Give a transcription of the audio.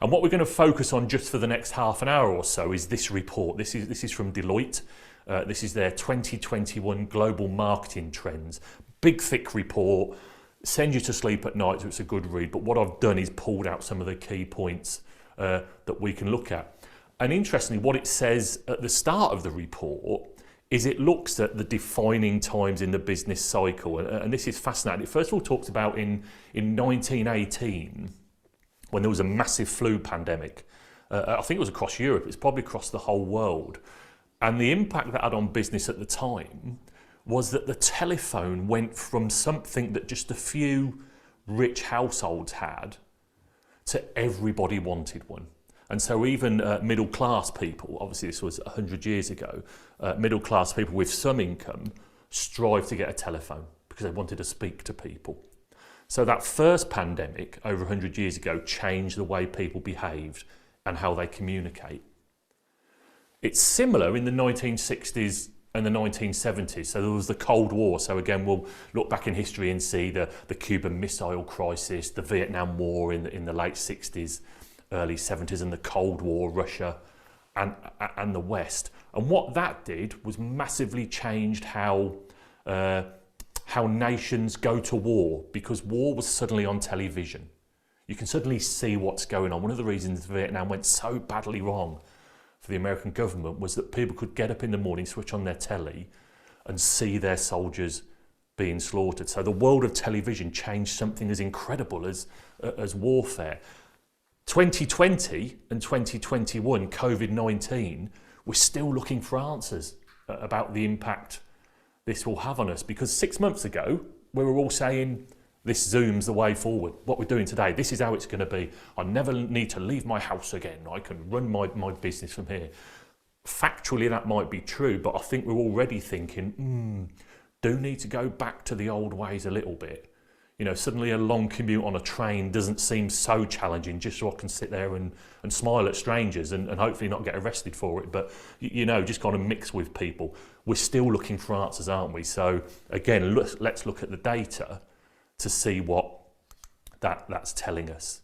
And what we're going to focus on just for the next half an hour or so is this report. This is from Deloitte. This is their 2021 Global Marketing Trends. Big, thick report. Send you to sleep at night, so it's a good read. But what I've done is pulled out some of the key points that we can look at. And interestingly, what it says at the start of the report is it looks at the defining times in the business cycle. And this is fascinating. It first of all talks about in 1918, when there was a massive flu pandemic. I think it was across Europe. It's probably across the whole world. And the impact that had on business at the time was that the telephone went from something that just a few rich households had to everybody wanted one. And so even middle class people, obviously this was 100 years ago, middle class people with some income strived to get a telephone because they wanted to speak to people. So that first pandemic over 100 years ago changed the way people behaved and how they communicate. It's similar in the 1960s and the 1970s. So there was the Cold War. So again, we'll look back in history and see the Cuban Missile Crisis, the Vietnam War in the late 60s, early 70s, and the Cold War, Russia and the West. And what that did was massively changed how nations go to war, because war was suddenly on television. You can suddenly see what's going on. One of the reasons Vietnam went so badly wrong for the American government was that people could get up in the morning, switch on their telly and see their soldiers being slaughtered. So the world of television changed something as incredible as warfare. 2020 and 2021, COVID-19, we're still looking for answers about the impact this will have on us, because 6 months ago we were all saying this Zoom's the way forward. What we're doing today, this is how it's going to be. I never need to leave my house again. I can run my business from here. Factually, that might be true, but I think we're already thinking, do need to go back to the old ways a little bit. You know, suddenly a long commute on a train doesn't seem so challenging, just so I can sit there and smile at strangers and hopefully not get arrested for it. But, you know, just kind of mix with people. We're still looking for answers, aren't we? So again, let's look at the data to see what that's telling us.